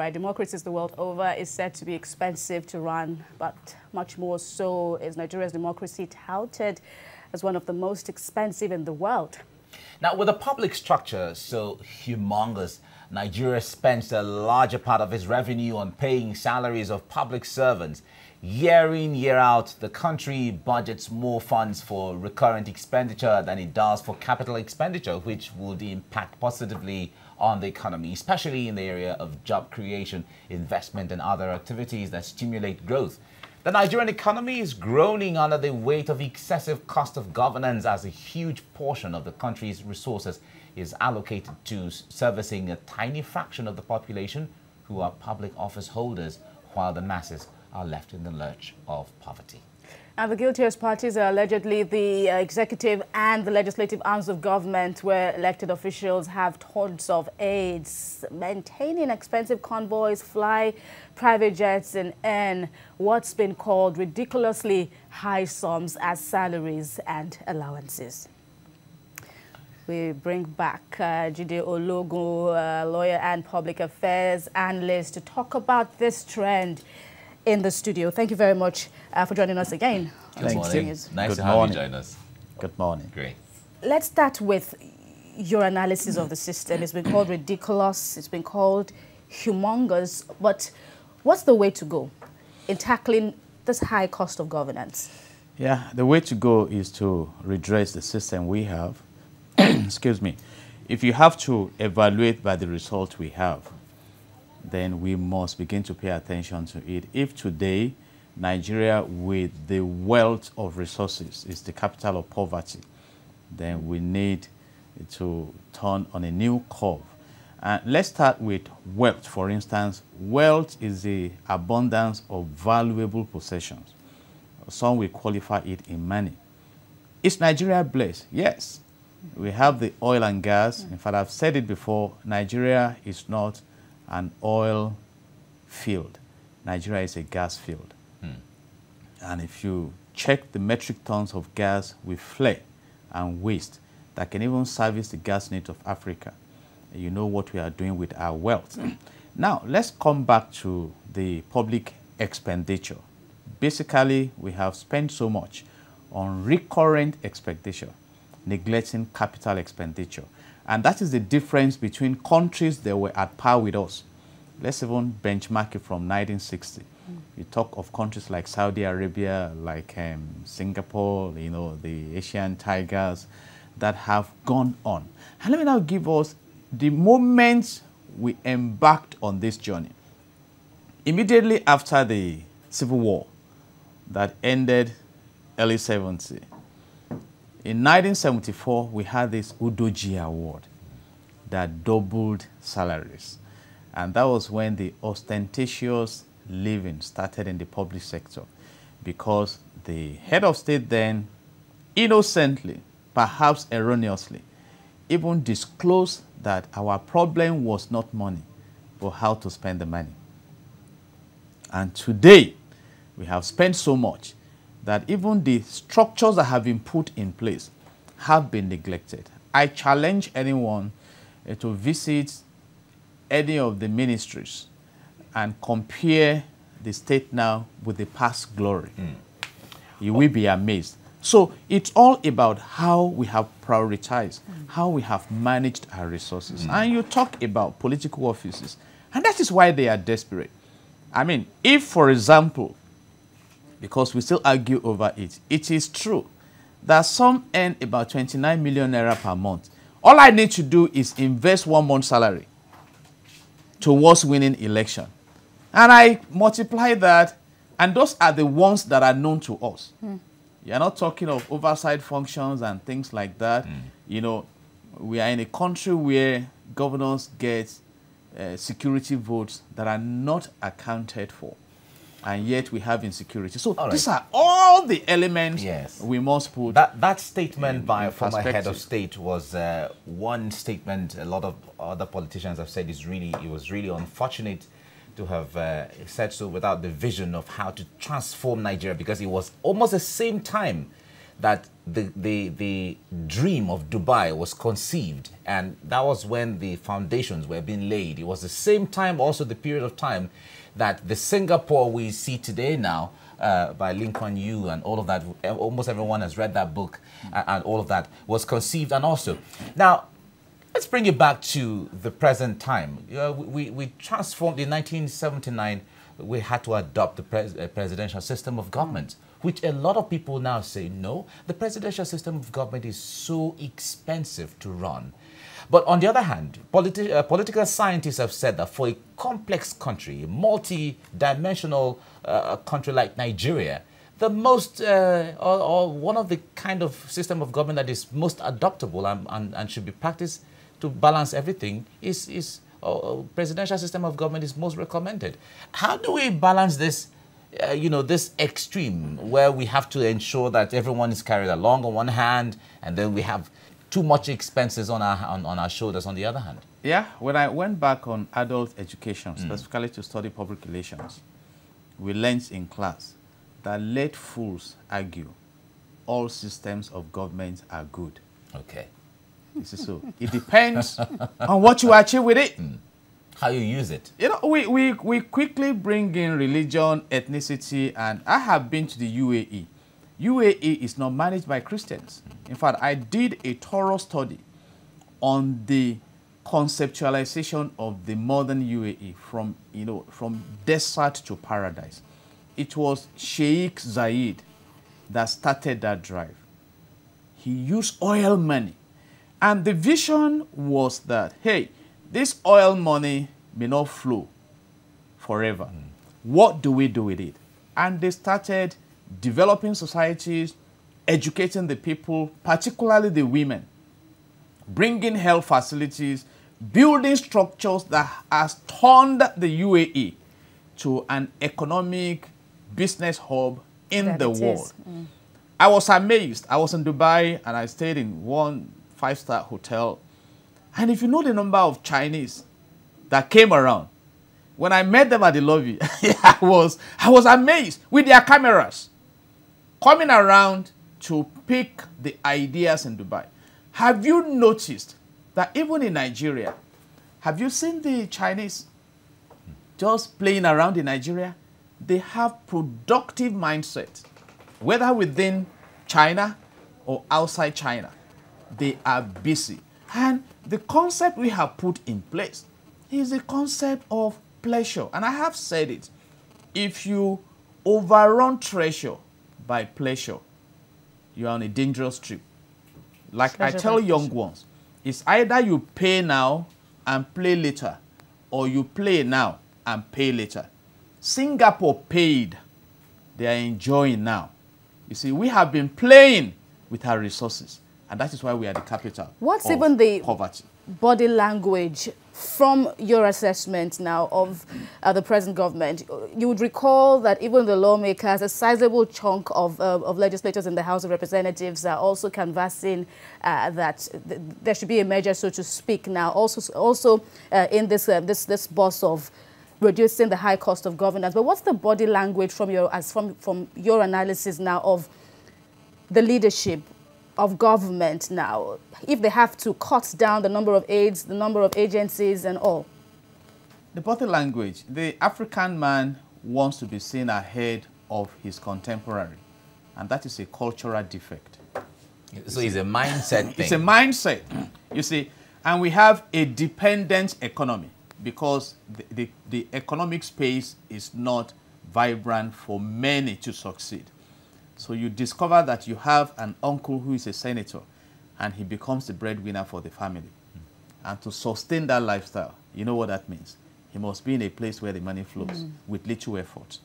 right. Democracies the world over is said to be expensive to run, but much more so is Nigeria's democracy touted as one of the most expensive in the world. Now, with a public structure so humongous, Nigeria spends a larger part of its revenue on paying salaries of public servants. Year in, year out, the country budgets more funds for recurrent expenditure than it does for capital expenditure, which would impact positively on the economy, especially in the area of job creation, investment, and other activities that stimulate growth. The Nigerian economy is groaning under the weight of excessive cost of governance, as a huge portion of the country's resources is allocated to servicing a tiny fraction of the population who are public office holders, while the masses are left in the lurch of poverty. And the guiltiest parties are allegedly the executive and the legislative arms of government, where elected officials have tons of aides, maintaining expensive convoys, fly private jets, and earn what's been called ridiculously high sums as salaries and allowances. We bring back Jide Ologun, lawyer and public affairs analyst, to talk about this trend in the studio. Thank you very much for joining us again. Good morning. Nice to have you join us. Good morning. Great. Let's start with your analysis of the system. It's been called ridiculous, it's been called humongous, but what's the way to go in tackling this high cost of governance? Yeah, the way to go is to redress the system we have. Excuse me. If you have to evaluate by the result we have, then we must begin to pay attention to it. If today Nigeria, with the wealth of resources, is the capital of poverty, then we need to turn on a new curve. Let's start with wealth. For instance, wealth is the abundance of valuable possessions. Some will qualify it in money. Is Nigeria blessed? Yes. We have the oil and gas. In fact, I've said it before, Nigeria is not an oil field. Nigeria is a gas field. And if you check the metric tons of gas we flare and waste that can even service the gas needs of Africa, you know what we are doing with our wealth. Now, let's come back to the public expenditure. Basically, we have spent so much on recurrent expenditure, neglecting capital expenditure. And that is the difference between countries that were at par with us. Let's even benchmark it from 1960. You talk of countries like Saudi Arabia, like Singapore, you know, the Asian tigers that have gone on. And let me now give us the moment we embarked on this journey. Immediately after the Civil War that ended early 70s, in 1974, we had this Udoji Award that doubled salaries. And that was when the ostentatious living started in the public sector, because the head of state then, innocently, perhaps erroneously, even disclosed that our problem was not money, but how to spend the money. And today, we have spent so much that even the structures that have been put in place have been neglected. I challenge anyone to visit any of the ministries and compare the state now with the past glory. You will be amazed. So it's all about how we have prioritized, how we have managed our resources. And you talk about political offices, and that is why they are desperate. I mean, if, for example, because we still argue over it, it is true that some earn about 29 million naira per month. All I need to do is invest 1 month's salary towards winning election. And I multiply that, and those are the ones that are known to us. You're not talking of oversight functions and things like that. You know, we are in a country where governors get security votes that are not accounted for. And yet we have insecurity. So these are all the elements we must put. That statement by a former head of state was one statement a lot of other politicians have said it was really unfortunate to have said so without the vision of how to transform Nigeria, because it was almost the same time that the dream of Dubai was conceived, and that was when the foundations were being laid. It was the same time, also the period of time, that the Singapore we see today now, by Lee Kuan Yew and all of that, almost everyone has read that book, and all of that was conceived. And also, now, let's bring it back to the present time. We transformed in 1979, we had to adopt the presidential system of government, which a lot of people now say, no, the presidential system of government is so expensive to run. But on the other hand, political scientists have said that for a complex country, a multi-dimensional country like Nigeria, the most, or one of the kind of system of government that is most adoptable and should be practiced to balance everything is presidential system of government is most recommended. How do we balance this, this extreme where we have to ensure that everyone is carried along on one hand, and then we have too much expenses on our shoulders on the other hand? Yeah, when I went back on adult education, specifically to study public relations, we learned in class that late fools argue all systems of government are good. Okay. This is so. It depends on what you achieve with it. How you use it. We quickly bring in religion, ethnicity, and I have been to the UAE. UAE is not managed by Christians. In fact, I did a thorough study on the conceptualization of the modern UAE from desert to paradise. It was Sheikh Zayed that started that drive. He used oil money. And the vision was that, hey, this oil money may not flow forever. What do we do with it? And they started developing societies, educating the people, particularly the women, bringing health facilities, building structures that has turned the UAE to an economic business hub in the world. I was amazed. I was in Dubai and I stayed in one 5-star hotel. And if you know the number of Chinese that came around, when I met them at the lobby, I was amazed with their cameras coming around to pick the ideas in Dubai. Have you noticed that even in Nigeria, have you seen the Chinese just playing around in Nigeria? They have productive mindset, whether within China or outside China. They are busy. And the concept we have put in place is the concept of pleasure. And I have said it. If you overrun treasure by pleasure, you are on a dangerous trip. Like pleasure I tell young ones, it's either you pay now and play later, or you play now and pay later. Singapore paid. They are enjoying now. You see, we have been playing with our resources. And that is why we are the capital What's of even the poverty. Body language from your assessment now of the present government? You would recall that even the lawmakers, a sizable chunk of legislators in the House of Representatives are also canvassing that there should be a measure, so to speak, now. Also in this boss of reducing the high cost of governance. But what's the body language from your analysis now of the leadership of government now, if they have to cut down the number of aides, the number of agencies and all? The body language, the African man wants to be seen ahead of his contemporary, and that is a cultural defect. So it's a mindset thing. It's a mindset, you see, and we have a dependent economy because the economic space is not vibrant for many to succeed. So you discover that you have an uncle who is a senator and he becomes the breadwinner for the family. And to sustain that lifestyle, you know what that means? He must be in a place where the money flows with little effort.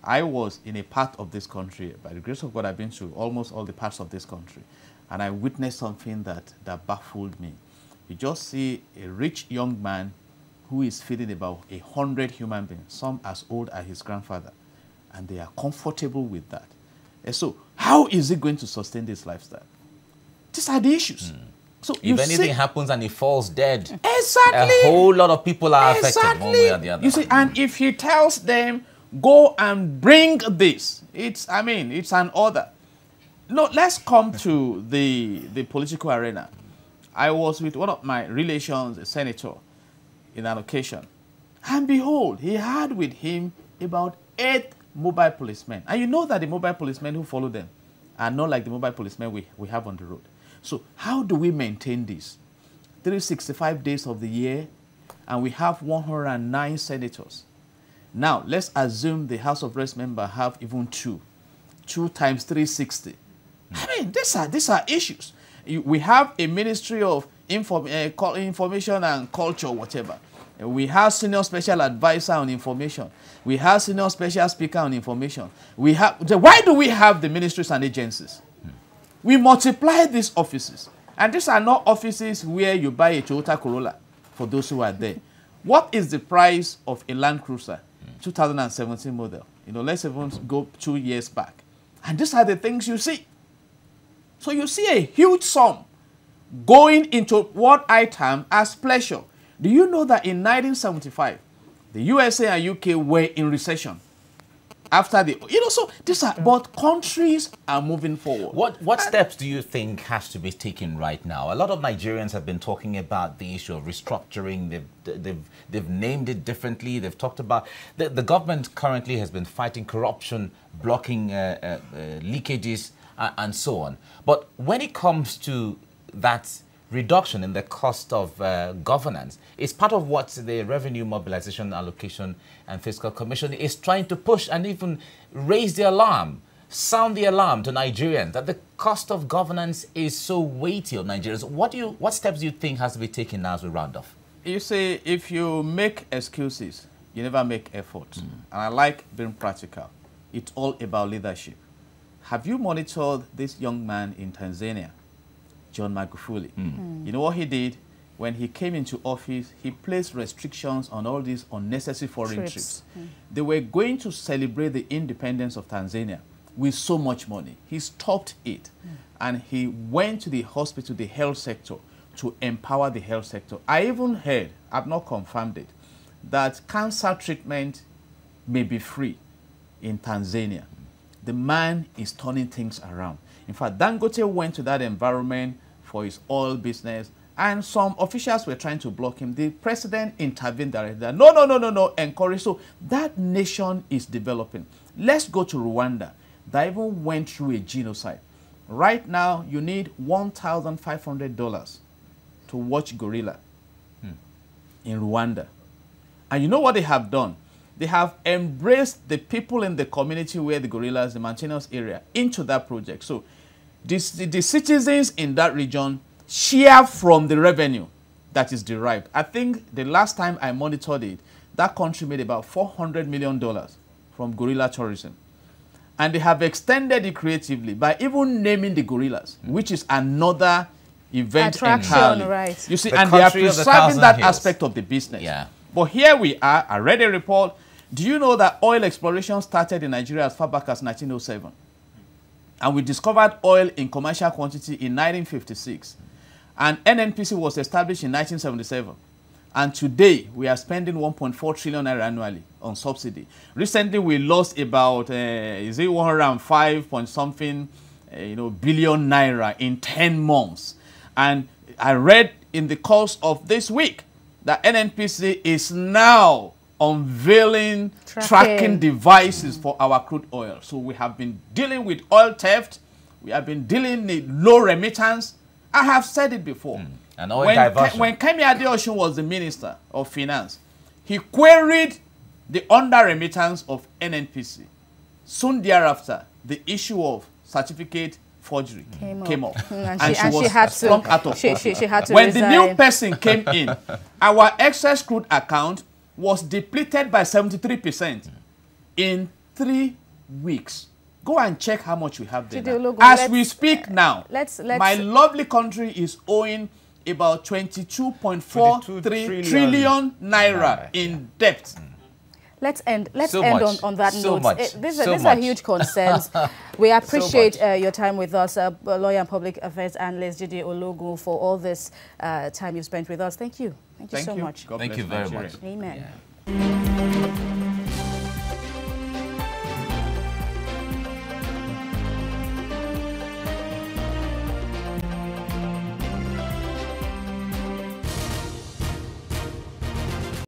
I was in a part of this country, by the grace of God, I've been to almost all the parts of this country, and I witnessed something that baffled me. You just see a rich young man who is feeding about 100 human beings, some as old as his grandfather, and they are comfortable with that. And so, how is he going to sustain this lifestyle? These are the issues. So if anything happens and he falls dead, exactly, a whole lot of people are affected one way or the other. You see, and if he tells them, go and bring this, it's an order. No, let's come to the political arena. I was with one of my relations, a senator, in an occasion. And behold, he had with him about 8 mobile policemen. And you know that the mobile policemen who follow them are not like the mobile policemen we have on the road. So how do we maintain this? 365 days of the year, and we have 109 senators. Now, let's assume the House of Reps member have even 2. 2 times 360. I mean, these are issues. We have a Ministry of Information and Culture, whatever. We have Senior Special Advisor on Information. We have Senior Special Speaker on Information. Why do we have the ministries and agencies? We multiply these offices. And these are not offices where you buy a Toyota Corolla, for those who are there. What is the price of a Land Cruiser, 2017 model? You know, let's even go 2 years back. And these are the things you see. So you see a huge sum going into what I term as pleasure. Do you know that in 1975, the USA and UK were in recession? After the, so these are, but countries are moving forward. What steps do you think has to be taken right now? A lot of Nigerians have been talking about the issue of restructuring. They've named it differently. They've talked about, the government currently has been fighting corruption, blocking leakages, and so on. But when it comes to that reduction in the cost of governance, it's part of what the Revenue Mobilization Allocation and Fiscal Commission is trying to push and even raise the alarm, sound the alarm to Nigerians that the cost of governance is so weighty on Nigerians. What steps do you think has to be taken now as we round off? You see, if you make excuses, you never make efforts. And I like being practical. It's all about leadership. Have you monitored this young man in Tanzania, John Magufuli? You know what he did? When he came into office, he placed restrictions on all these unnecessary foreign trips. They were going to celebrate the independence of Tanzania with so much money. He stopped it. And he went to the hospital, the health sector, to empower the health sector. I even heard, I've not confirmed it, that cancer treatment may be free in Tanzania. The man is turning things around. In fact, Dangote went to that environment for his oil business, and some officials were trying to block him. The president intervened directly. No, encourage. So that nation is developing. Let's go to Rwanda. They even went through a genocide. Right now, you need $1,500 to watch gorilla in Rwanda. And you know what they have done? They have embraced the people in the community where the gorillas, the mountainous area, into that project. So the citizens in that region share from the revenue that is derived. I think the last time I monitored it, that country made about $400 million from gorilla tourism. And they have extended it creatively by even naming the gorillas, which is another event entirely. Right. You see, and they are preserving that aspect of the business. Yeah. But here we are, I read a report. Do you know that oil exploration started in Nigeria as far back as 1907? And we discovered oil in commercial quantity in 1956. And NNPC was established in 1977. And today, we are spending 1.4 trillion naira annually on subsidy. Recently, we lost about, 105 point something, billion naira in 10 months. And I read in the course of this week that NNPC is now unveiling tracking devices for our crude oil. So we have been dealing with oil theft. We have been dealing with low remittance. I have said it before. And oil diversion. When Kemi Adeosun was the Minister of Finance, he queried the under-remittance of NNPC. Soon thereafter, the issue of certificate forgery came up. And she had to out of office. When the new person came in, our excess crude account was depleted by 73% in 3 weeks. Go and check how much we have there. As we speak now, my lovely country is owing about 22.43 trillion naira in debt. Let's end on that note. These are huge concerns. We appreciate your time with us, lawyer and public affairs analyst Jide Ologun, for all this time you've spent with us. Thank you. Thank you so much. God Thank you very much. Amen. Yeah.